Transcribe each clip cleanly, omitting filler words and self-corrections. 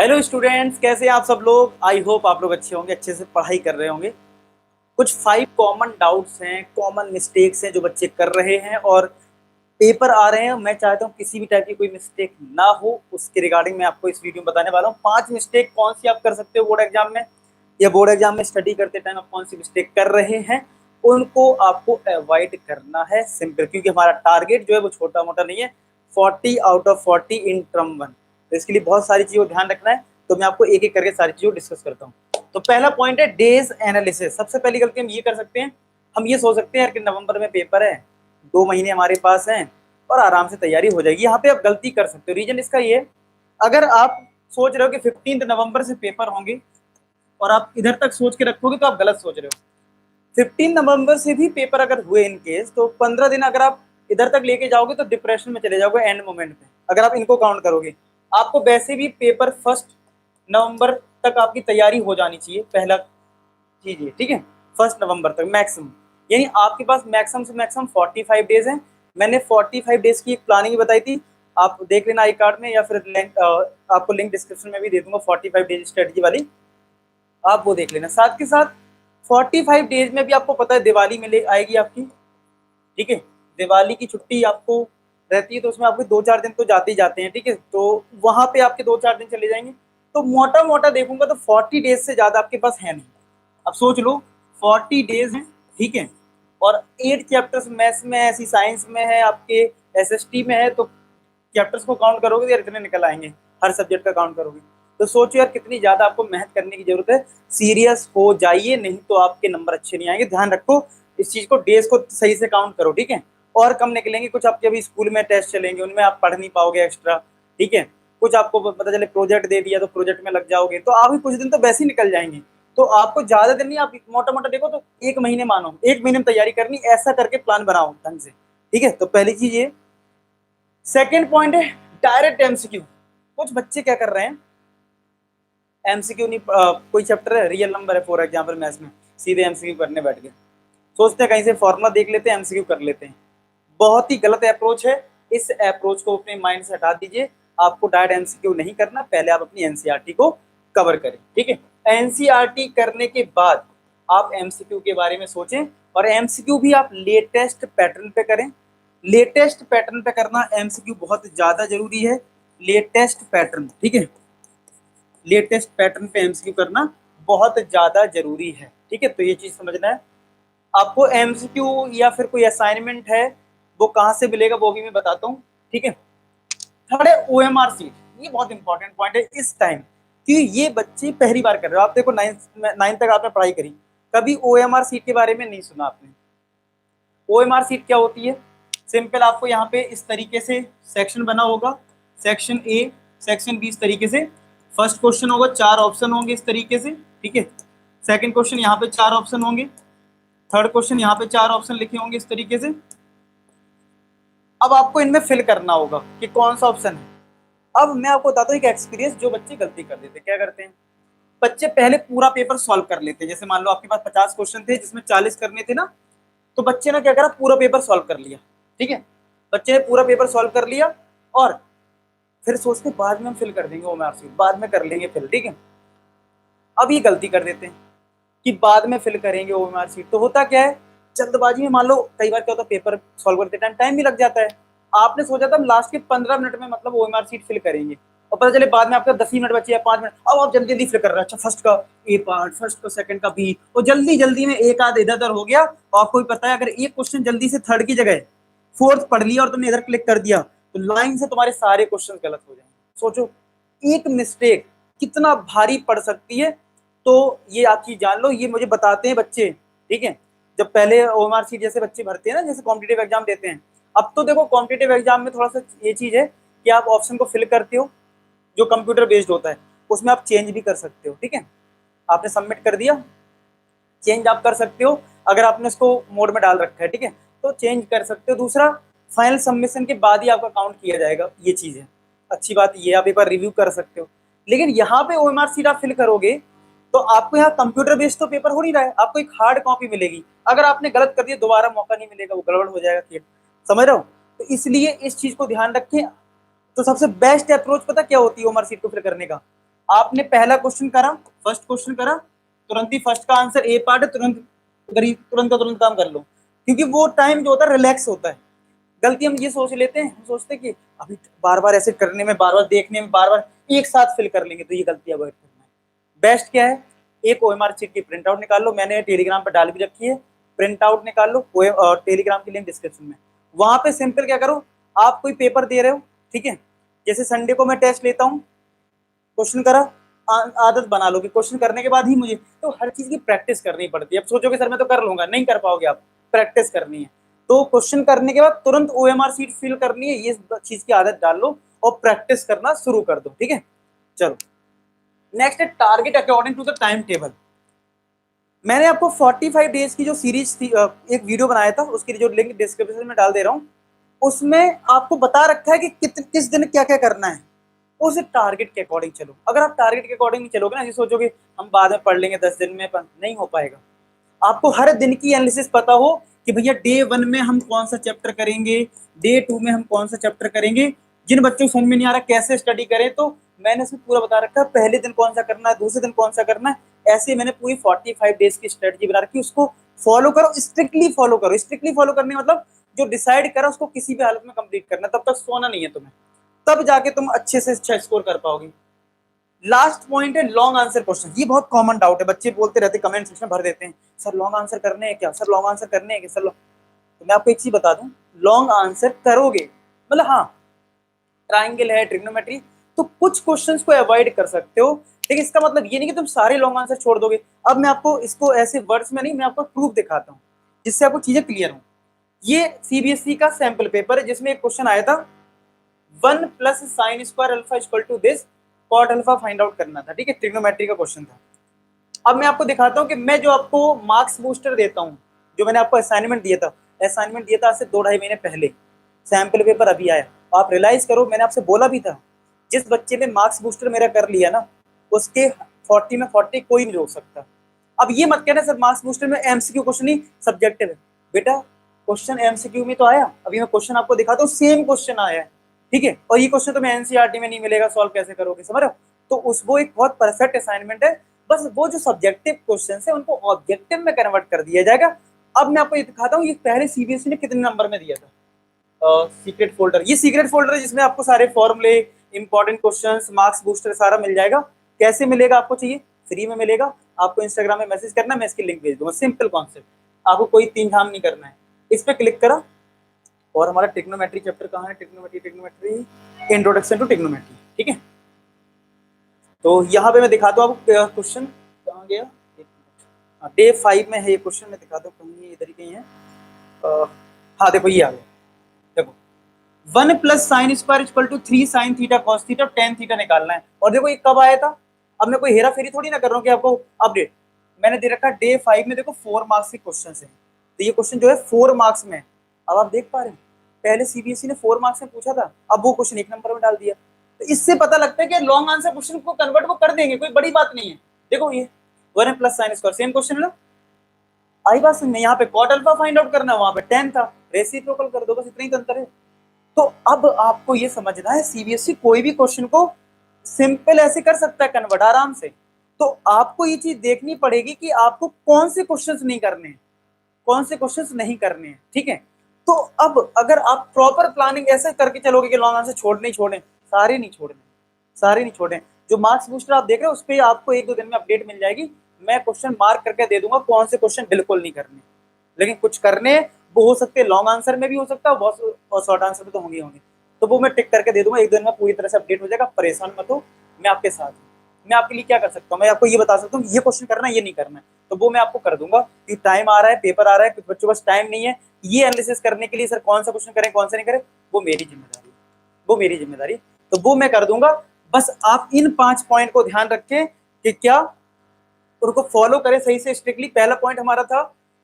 Hello students, कैसे हैं आप सब लोग। आई होप आप लोग अच्छे होंगे, अच्छे से पढ़ाई कर रहे होंगे। कुछ 5 कॉमन डाउट्स हैं, कॉमन मिस्टेक्स हैं जो बच्चे कर रहे हैं और पेपर आ रहे हैं। मैं चाहता हूं किसी भी टाइप की कोई मिस्टेक ना हो, उसके रिगार्डिंग मैं आपको इस वीडियो में बताने वाला हूं। 5 मिस्टेक कौन सी आप कर सकते हो बोर्ड एग्जाम में, या बोर्ड एग्जाम में स्टडी करते टाइम आप कौन सी मिस्टेक कर रहे हैं, उनको आपको अवॉइड करना है। सिंपल, क्योंकि हमारा टारगेट जो है वो छोटा मोटा नहीं है, 40 आउट ऑफ 40 इन टर्म 1। तो इसके लिए बहुत सारी चीज़ों को ध्यान रखना है। तो मैं आपको एक एक करके सारी चीज़ों डिस्कस करता हूँ। तो पहला पॉइंट है डेज एनालिसिस। सबसे पहली गलती हम ये कर सकते हैं, हम ये सोच सकते हैं यार कि नवंबर में पेपर है, 2 महीने हमारे पास हैं और आराम से तैयारी हो जाएगी। यहाँ पे आप गलती कर सकते हो। रीजन इसका ये, अगर आप सोच रहे हो कि 15 नवंबर से पेपर होंगे और आप इधर तक सोच के रखोगे तो आप गलत सोच रहे हो। 15 नवंबर से भी पेपर अगर हुए इन केस, तो 15 दिन अगर आप इधर तक लेके जाओगे तो डिप्रेशन में चले जाओगे एंड मोमेंट पे। अगर आप इनको काउंट करोगे, आपको वैसे भी पेपर 1 नवंबर तक आपकी तैयारी हो जानी चाहिए। पहला चीज ये, ठीक है, 1 नवंबर तक मैक्सिमम, यानी आपके पास मैक्सिमम से मैक्सिमम 45 डेज हैं। मैंने 45 डेज की एक प्लानिंग बताई थी, आप देख लेना आई कार्ड में, या फिर लिंक आपको लिंक डिस्क्रिप्शन में भी दे दूंगा 45 डेज स्ट्रेटजी वाली, आप वो देख लेना। साथ के साथ 45 डेज में भी आपको पता है दिवाली में ले आएगी आपकी, ठीक है, दिवाली की छुट्टी आपको रहती है, तो उसमें आपके 2-4 दिन तो जाते ही जाते हैं, ठीक है, तो वहां पे आपके 2-4 दिन चले जाएंगे। तो मोटा मोटा देखूंगा तो 40 डेज से ज्यादा आपके पास है नहीं। अब सोच लो, 40 डेज हैं, ठीक है, और 8 चैप्टर्स मैथ्स में है, ऐसी साइंस में है, आपके एसएसटी में है, तो चैप्टर्स को काउंट करोगे तो यार इतने निकल आएंगे। हर सब्जेक्ट का काउंट करोगे तो सोचो यार कितनी ज्यादा आपको मेहनत करने की जरूरत है। सीरियस हो जाइए, नहीं तो आपके नंबर अच्छे नहीं आएंगे। ध्यान रखो इस चीज को, डेज को सही से काउंट करो, ठीक है। और कम निकलेंगे, कुछ आपके अभी स्कूल में टेस्ट चलेंगे, उनमें आप पढ़ नहीं पाओगे एक्स्ट्रा, ठीक है। कुछ आपको पता चले प्रोजेक्ट दे दिया तो प्रोजेक्ट में लग जाओगे, तो आप ही कुछ दिन तो वैसे ही निकल जाएंगे। तो आपको ज्यादा दिन नहीं, आप मोटा मोटा देखो तो 1 महीने मानो, 1 महीने में तैयारी करनी, ऐसा करके प्लान बनाओ ढंग से, ठीक है। तो पहली चीज ये। सेकेंड पॉइंट है डायरेक्ट एमसीक्यू। कुछ बच्चे क्या कर रहे हैं, एमसीक्यू नहीं, कोई चैप्टर है, रियल नंबर है फॉर एग्जाम्पल मैथ्स में, सीधे एमसीक्यू करने बैठ गए। सोचते हैं कहीं से फॉर्मूला देख लेते हैं, एमसीक्यू कर लेते हैं। बहुत ही गलत अप्रोच है। इस अप्रोच को अपने माइंड से हटा दीजिए। आपको डायरेक्ट एमसीक्यू नहीं करना, पहले आप अपनी एनसीईआरटी को कवर करें, ठीक है। एनसीईआरटी करने के बाद आप एमसीक्यू के बारे में सोचें, और एमसीक्यू भी आप लेटेस्ट पैटर्न पे करें। लेटेस्ट पैटर्न पे करना एमसीक्यू बहुत ज्यादा जरूरी है। लेटेस्ट पैटर्न, ठीक है, लेटेस्ट पैटर्न पे एमसीक्यू करना बहुत ज्यादा जरूरी है, ठीक है। तो ये चीज समझना है आपको। एमसीक्यू या फिर कोई असाइनमेंट है वो कहाँ से मिलेगा वो भी मैं बताता हूँ, ठीक है। थर्ड है ओएमआर सीट। ये बहुत इंपॉर्टेंट पॉइंट है इस टाइम, कि ये बच्चे पहली बार कर रहे हो। आप देखो 9th तक आपने पढ़ाई करी, कभी ओएमआर सीट के बारे में नहीं सुना आपने। ओएमआर सीट क्या होती है, सिंपल, आपको यहाँ पे इस तरीके से सेक्शन बना होगा, सेक्शन ए, सेक्शन बी, इस तरीके से। फर्स्ट क्वेश्चन होगा, 4 ऑप्शन होंगे इस तरीके से, ठीक है। सेकंड क्वेश्चन यहाँ पे 4 ऑप्शन होंगे, थर्ड क्वेश्चन यहाँ पे 4 ऑप्शन लिखे होंगे इस तरीके से। अब आपको इनमें फिल करना होगा कि कौन सा ऑप्शन है। अब मैं आपको बताता हूँ एक एक्सपीरियंस, जो बच्चे गलती कर देते क्या करते हैं, बच्चे पहले पूरा पेपर सॉल्व कर लेते हैं। जैसे मान लो आपके पास 50 क्वेश्चन थे जिसमें 40 करने थे ना, तो बच्चे ने क्या करा, पूरा पेपर सॉल्व कर लिया, ठीक है। बच्चे ने पूरा पेपर सॉल्व कर लिया और फिर सोचते बाद में हम फिल कर देंगे ओएमआर सीट, बाद में कर लेंगे फिल, ठीक है। अब ये गलती कर देते हैं कि बाद में फिल करेंगे ओएमआर सीट। तो होता क्या है, जल्दबाजी में, मान लो कई बार क्या होता है, पेपर सॉल्व करते टाइम टाइम भी लग जाता है। आपने सोचा था हम लास्ट के 15 मिनट में मतलब ओएमआर सीट फिल करेंगे, और पता चले बाद में आपका 10 ही मिनट बचे या 5 मिनट, अब आप जल्दी जल्दी फिल कर रहे हैं। अच्छा, फर्स्ट का ए पार्ट, फर्स्ट का सेकंड का बी, और जल्दी जल्दी में एक आध इधर उधर हो गया। और आपको भी पता है, अगर एक क्वेश्चन जल्दी से थर्ड की जगह फोर्थ पढ़ लिया और तुमने इधर क्लिक कर दिया, तो लाइन से तुम्हारे सारे क्वेश्चन गलत हो जाएंगे। सोचो एक मिस्टेक कितना भारी पड़ सकती है। तो ये आप चीज जान लो, ये मुझे बताते हैं बच्चे, ठीक है। जब पहले ओएमआर सीट जैसे बच्चे भरते हैं ना, जैसे कॉम्पिटिटिव एग्जाम देते हैं, अब तो देखो कॉम्पिटिटिव एग्जाम में थोड़ा सा ये चीज है कि आप ऑप्शन को फिल करते हो, जो कंप्यूटर बेस्ड होता है उसमें आप चेंज भी कर सकते हो, ठीक है। आपने सबमिट कर दिया, चेंज आप कर सकते हो, अगर आपने उसको मोड में डाल रखा है, ठीक है, तो चेंज कर सकते हो। दूसरा, फाइनल सबमिशन के बाद ही आपका काउंट किया जाएगा, ये चीज है। अच्छी बात ये, आप एक बार रिव्यू कर सकते हो। लेकिन यहाँ पे ओएमआर सीट आप फिल करोगे तो आपको यहाँ कंप्यूटर बेस्ड तो पेपर हो नहीं रहा है, आपको एक हार्ड कॉपी मिलेगी। अगर आपने गलत कर दिया दोबारा मौका नहीं मिलेगा, वो गड़बड़ हो जाएगा खेल, समझ रहे हो। तो इसलिए इस चीज को ध्यान रखें। तो सबसे बेस्ट अप्रोच पता क्या होती है ओएमआर सीट को फिल करने का, आपने पहला क्वेश्चन करा, फर्स्ट क्वेश्चन करा, तुरंत ही फर्स्ट का आंसर ए पार्ट है, तुरंत तुरंत का तुरंत काम कर लो, क्योंकि वो टाइम जो होता है रिलैक्स होता है। गलती हम ये सोच लेते हैं, हम सोचते हैं कि अभी बार बार ऐसे करने में, बार बार देखने में, बार बार एक साथ फिल कर लेंगे, तो ये गलती अवॉइड करना है। बेस्ट क्या है, एक ओएमआर शीट की प्रिंट आउट निकाल लो, मैंने टेलीग्राम पर डाल भी रखी है, प्रिंट आउट निकाल लो, और टेलीग्राम की लिंक डिस्क्रिप्शन में। वहां पे सिंपल क्या करो, आप कोई पेपर दे रहे हो, ठीक है, जैसे संडे को मैं टेस्ट लेता हूँ, क्वेश्चन करा, आदत बना लो कि क्वेश्चन करने के बाद ही मुझे, तो हर चीज की प्रैक्टिस करनी पड़ती है। अब सोचोगे सर मैं तो कर लूंगा, नहीं कर पाओगे आप, प्रैक्टिस करनी है। तो क्वेश्चन करने के बाद तुरंत ओएमआर शीट फिल करनी है, ये चीज की आदत डाल लो और प्रैक्टिस करना शुरू कर दो, ठीक है। चलो नेक्स्ट है target according to the time table. मैंने आपको 45 डेज की जो सीरीज थी, एक वीडियो बनाया था, उसकी जो लिंक डिस्क्रिप्शन में डाल दे रहा हूँ, उसमें आपको बता रखा है कि किस दिन क्या क्या करना है, उस टारगेट के अकॉर्डिंग चलो। अगर आप टारगेट के अकॉर्डिंग नहीं चलोगे ना, ये सोचोगे हम बाद में पढ़ लेंगे 10 दिन में, नहीं हो पाएगा। आपको हर दिन की एनालिसिस पता हो कि भैया डे 1 में हम कौन सा चैप्टर करेंगे, डे 2 में हम कौन सा चैप्टर करेंगे। जिन बच्चों को समझ में नहीं आ रहा कैसे स्टडी करें, तो मैंने इसमें पूरा बता रखा है, पहले दिन कौन सा करना है, दूसरे दिन कौन सा करना है। ऐसे मैंने पूरी 45 डेज की स्ट्रेटजी बना रखी, उसको फॉलो करो, स्ट्रिक्टली फॉलो करो। स्ट्रिक्टली फॉलो करने मतलब जो डिसाइड करा उसको किसी भी हालत में कंप्लीट करना, तब तक सोना नहीं है तुम्हें, तब जाके तुम अच्छे से अच्छा स्कोर कर पाओगे। लास्ट पॉइंट है लॉन्ग आंसर क्वेश्चन। ये बहुत कॉमन डाउट है, बच्चे बोलते रहते, कमेंट सेक्शन भर देते हैं, सर लॉन्ग आंसर करने हैं क्या, सर लॉन्ग आंसर करने हैं क्या, सर तो मैं आपको एक चीज बता दूं, लॉन्ग आंसर करोगे मतलब, हाँ ट्राइंगल है, ट्रिग्नोमेट्री, तो कुछ क्वेश्चंस को अवॉइड कर सकते हो, लेकिन इसका मतलब ये नहीं कि तुम सारे लॉन्ग आंसर छोड़ दोगे। अब मैं आपको इसको ऐसे वर्ड्स में नहीं, मैं आपको प्रूफ दिखाता हूँ जिससे आपको चीजें क्लियर हो। ये सीबीएसई का सैंपल पेपर है, जिसमें एक क्वेश्चन आया था 1 plus sine square alpha equal to this cot alpha find out करना था, ठीक है, ट्रिग्नोमेट्री का क्वेश्चन था। अब मैं आपको दिखाता हूँ कि मैं जो आपको मार्क्स बूस्टर देता हूँ, जो मैंने आपको असाइनमेंट दिया था, असाइनमेंट दिया था आज से 2-2.5 महीने पहले, सैंपल पेपर अभी आया। आप रियलाइज करो, मैंने आपसे बोला भी था, जिस बच्चे ने मार्क्स बूस्टर मेरा कर लिया ना, उसके 40 में 40 कोई नहीं रोक सकता। अब ये मत कहना सर मार्क्स बूस्टर में एमसीक्यू क्वेश्चन ही सब्जेक्टिव है, बेटा क्वेश्चन एमसीक्यू में तो आया, अभी मैं क्वेश्चन आपको दिखाता हूँ, सेम क्वेश्चन आया है, ठीक है, और ये क्वेश्चन तुम्हें एनसीईआरटी में नहीं मिलेगा, सॉल्व कैसे करोगे, समझ रहे हो। तो उस वो एक बहुत परफेक्ट असाइनमेंट है, बस वो जो सब्जेक्टिव क्वेश्चन है उनको ऑब्जेक्टिव में कन्वर्ट कर दिया जाएगा। अब मैं आपको ये दिखाता हूँ, ये पहले सीबीएसई ने कितने नंबर में दिया था। सीक्रेट फोल्डर, ये सीक्रेट फोल्डर है जिसमें आपको सारे फॉर्मूले, इंपॉर्टेंट क्वेश्चंस, मार्क्स बूस्टर सारा मिल जाएगा। कैसे मिलेगा, आपको चाहिए फ्री में मिलेगा, आपको इंस्टाग्राम में मैसेज करना, मैं इसकी लिंक भेज दूंगा। सिंपल कॉन्सेप्ट, आपको कोई तीन धाम नहीं करना है। इस पर क्लिक करा और हमारा ट्रिग्नोमेट्री चैप्टर कहाँ है, ट्रिग्नोमेट्री इंट्रोडक्शन टू ट्रिग्नोमेट्री, ठीक है। तो यहाँ पे मैं दिखाता हूँ आपको क्वेश्चन कहाँ गया, डे 5 में है ये क्वेश्चन, मैं दिखाता हूँ कहीं इधर ही कहीं है। हाँ देखो ये आ गया, देखो 1 plus sine square equal to 3 sine theta cos theta tan theta निकालना है। और देखो ये कब आया था, अब मैं कोई हेरा फेरी थोड़ी ना कर रहा हूँ कि आपको अपडेट, मैंने दे रखा डे 5 में, देखो 4 मार्क्स के क्वेश्चन है, तो ये क्वेश्चन जो है 4 मार्क्स में। अब आप देख पा रहे हैं, पहले सीबीएसई ने 4 मार्क्स में पूछा था, अब वो क्वेश्चन 1 नंबर में डाल दिया। तो इससे पता लगता है कि लॉन्ग आंसर क्वेश्चन को कन्वर्ट वो कर देंगे, कोई बड़ी बात नहीं है। देखो ये 1 plus sine square same question है ना, आई बात समझ में, यहाँ पे कॉट अल्फा फाइंड आउट करना, वहां पे 10 था, रेसिप्रोकल कर दो, बस इतना ही तो अंतर है। तो अब आपको ये समझना है, सीबीएसई कोई भी क्वेश्चन को सिंपल ऐसे कर सकता है कन्वर्ट आराम से। तो आपको ये चीज देखनी पड़ेगी कि आपको कौन से क्वेश्चंस नहीं करने हैं, कौन से क्वेश्चंस नहीं करने हैं, ठीक है। तो अब अगर आप प्रॉपर प्लानिंग ऐसे करके चलोगे कि लॉन्ग आंसर छोड़ने ही छोड़े, सारे नहीं छोड़ने, सारे नहीं छोड़े। जो मार्क्स बूस्टर आप देख रहे हो उस पर आपको 1-2 दिन में अपडेट मिल जाएगी, मैं क्वेश्चन मार्क करके दे दूंगा कौन से क्वेश्चन बिल्कुल नहीं करने, लेकिन कुछ करने वो हो सकते हैं, लॉन्ग आंसर में भी हो सकता है, बहुत शॉर्ट आंसर में तो होंगे होंगे, तो वो मैं टिक करके दे दूंगा, 1-2 दिन में पूरी तरह से अपडेट हो जाएगा, परेशान मत हो, मैं आपके साथ हूँ। मैं आपके लिए क्या कर सकता हूँ, मैं आपको ये बता सकता हूँ ये क्वेश्चन करना है, ये नहीं करना है, तो वो मैं आपको कर दूंगा, क्योंकि टाइम आ रहा है, पेपर आ रहा है, कुछ बच्चों के पास टाइम नहीं है ये एनालिसिस करने के लिए, सर कौन सा क्वेश्चन करें कौन सा नहीं करें, वो मेरी जिम्मेदारी, वो मेरी जिम्मेदारी, तो वो मैं कर दूंगा। बस आप इन 5 पॉइंट को ध्यान रखें कि क्या उनको फॉलो करें सही से स्ट्रिक्टली। पहला पॉइंट हमारा था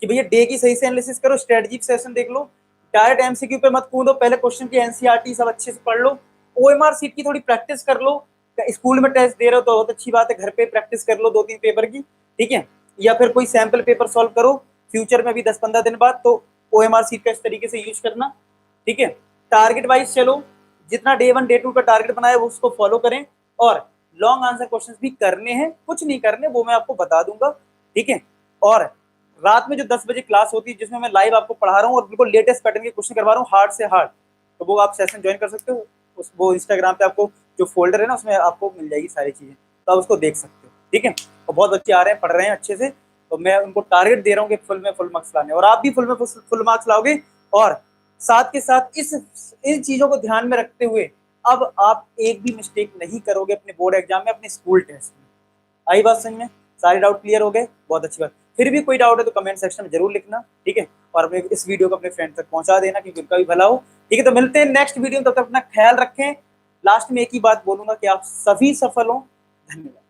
कि भैया डे की सही से एनालिसिस करो, स्ट्रेटजिक सेशन देख लो, डायरेक्ट एमसीक्यू पे मत कूदो, पहले क्वेश्चन की एनसीईआरटी सब अच्छे से पढ़ लो, ओएमआर सीट की थोड़ी प्रैक्टिस कर लो, स्कूल में टेस्ट दे रहे हो तो बहुत अच्छी बात है, घर पे प्रैक्टिस कर लो 2-3 पेपर की, ठीक है, या फिर कोई सैंपल पेपर सॉल्व करो फ्यूचर में भी 10-15 दिन बाद, तो ओएमआर सीट का इस तरीके से यूज करना, ठीक है। टारगेट वाइज चलो, जितना डे 1 डे 2 का टारगेट बनाया वो उसको फॉलो करें, और लॉन्ग आंसर क्वेश्चंस भी करने हैं, कुछ नहीं करने वो मैं आपको बता दूंगा, ठीक है। और रात में जो 10 बजे क्लास होती है जिसमें मैं लाइव आपको पढ़ा रहा हूँ और बिल्कुल लेटेस्ट पैटर्न के क्वेश्चन करवा रहा हूँ, हार्ड से हार्ड, तो वो आप सेशन ज्वाइन कर सकते हो। वो इंस्टाग्राम पे आपको जो फोल्डर है ना उसमें आपको मिल जाएगी सारी चीजें, तो आप उसको देख सकते हो, ठीक है। और बहुत बच्चे आ रहे हैं, पढ़ रहे हैं अच्छे से, तो मैं उनको टारगेट दे रहा हूँ कि फुल में फुल मार्क्स लाने, और आप भी फुल में फुल मार्क्स लाओगे। और साथ के साथ इन चीजों को ध्यान में रखते हुए अब आप एक भी मिस्टेक नहीं करोगे अपने बोर्ड एग्जाम में, अपने स्कूल टेस्ट में। आई बात समझ में? सारे डाउट क्लियर हो गए? बहुत अच्छी बात। फिर भी कोई डाउट है तो कमेंट सेक्शन में जरूर लिखना, ठीक है। और अपने इस वीडियो को अपने फ्रेंड तक पहुंचा देना क्योंकि उनका भी भला हो, ठीक है। तो मिलते हैं नेक्स्ट वीडियो में, तब तक अपना ख्याल रखें। लास्ट में एक ही बात बोलूंगा कि आप सभी सफल हो। धन्यवाद।